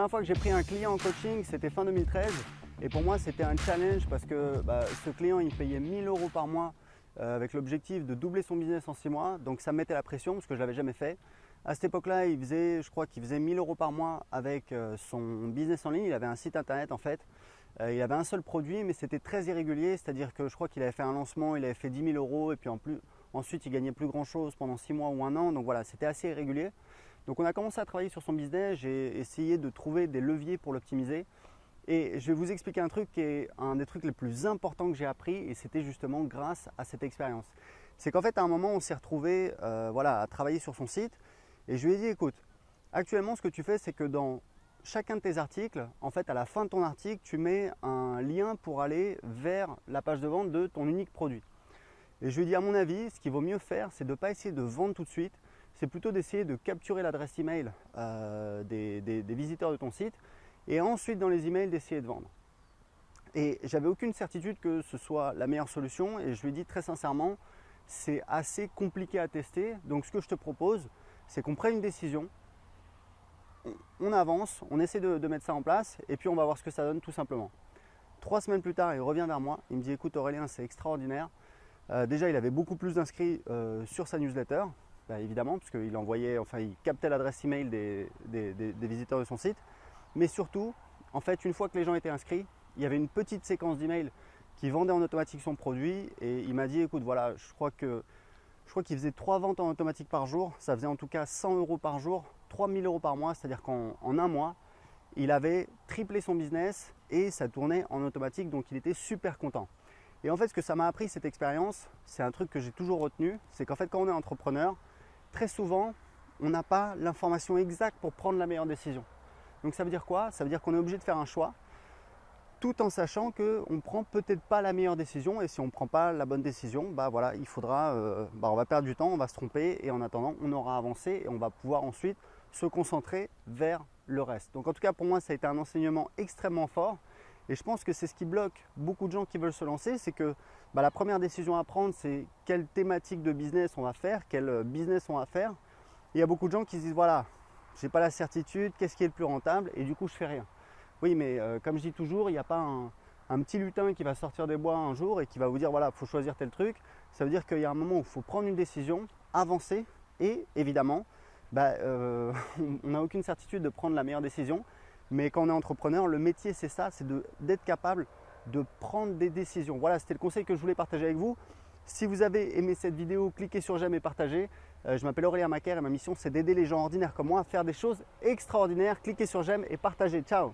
première fois que j'ai pris un client en coaching, c'était fin 2013. Et pour moi, c'était un challenge parce que ce client, il payait 1 000 € par mois avec l'objectif de doubler son business en 6 mois. Donc ça me mettait la pression parce que je ne l'avais jamais fait. À cette époque-là, je crois qu'il faisait 1 000 € par mois avec son business en ligne. Il avait un site internet en fait. Il avait un seul produit, mais c'était très irrégulier. C'est-à-dire que je crois qu'il avait fait un lancement, il avait fait 10 000 € et puis ensuite il gagnait plus grand-chose pendant 6 mois ou 1 an. Donc voilà, c'était assez irrégulier. Donc on a commencé à travailler sur son business. J'ai essayé de trouver des leviers pour l'optimiser. Et je vais vous expliquer un truc qui est un des trucs les plus importants que j'ai appris, et c'était justement grâce à cette expérience. C'est qu'en fait à un moment on s'est retrouvé à travailler sur son site, et je lui ai dit écoute, actuellement ce que tu fais c'est que dans chacun de tes articles, en fait à la fin de ton article tu mets un lien pour aller vers la page de vente de ton unique produit. Et je lui ai dit à mon avis ce qu'il vaut mieux faire c'est de ne pas essayer de vendre tout de suite, c'est plutôt d'essayer de capturer l'adresse email des visiteurs de ton site, et ensuite dans les emails d'essayer de vendre. Et j'avais aucune certitude que ce soit la meilleure solution, et je lui ai dit très sincèrement c'est assez compliqué à tester, donc ce que je te propose c'est qu'on prenne une décision, on avance, on essaie de mettre ça en place et puis on va voir ce que ça donne tout simplement. 3 semaines plus tard il revient vers moi, il me dit écoute Aurélien c'est extraordinaire, déjà il avait beaucoup plus d'inscrits sur sa newsletter, évidemment parce qu'il envoyait, il captait l'adresse email des visiteurs de son site. Mais surtout, en fait, une fois que les gens étaient inscrits, il y avait une petite séquence d'emails qui vendait en automatique son produit. Et il m'a dit, écoute, voilà, je crois qu'il faisait 3 ventes en automatique par jour. Ça faisait en tout cas 100 € par jour, 3 000 € par mois. C'est-à-dire qu'en un mois, il avait triplé son business et ça tournait en automatique. Donc, il était super content. Et en fait, ce que ça m'a appris, cette expérience, c'est un truc que j'ai toujours retenu. C'est qu'en fait, quand on est entrepreneur, très souvent, on n'a pas l'information exacte pour prendre la meilleure décision. Donc ça veut dire quoi? Ça veut dire qu'on est obligé de faire un choix tout en sachant qu'on ne prend peut-être pas la meilleure décision, et si on ne prend pas la bonne décision, il faudra, on va perdre du temps, on va se tromper, et en attendant on aura avancé et on va pouvoir ensuite se concentrer vers le reste. Donc en tout cas pour moi ça a été un enseignement extrêmement fort, et je pense que c'est ce qui bloque beaucoup de gens qui veulent se lancer, c'est que la première décision à prendre c'est quelle thématique de business on va faire, quel business on va faire. Et il y a beaucoup de gens qui se disent voilà, j'ai pas la certitude, qu'est-ce qui est le plus rentable, et du coup je fais rien. Oui mais comme je dis toujours, il n'y a pas un petit lutin qui va sortir des bois un jour et qui va vous dire voilà, il faut choisir tel truc. Ça veut dire qu'il y a un moment où il faut prendre une décision, avancer, et évidemment on n'a aucune certitude de prendre la meilleure décision, mais quand on est entrepreneur, le métier c'est ça, c'est d'être capable de prendre des décisions. Voilà, c'était le conseil que je voulais partager avec vous. Si vous avez aimé cette vidéo, cliquez sur j'aime et partagez. Je m'appelle Aurélien Macaire et ma mission c'est d'aider les gens ordinaires comme moi à faire des choses extraordinaires. Cliquez sur j'aime et partagez. Ciao!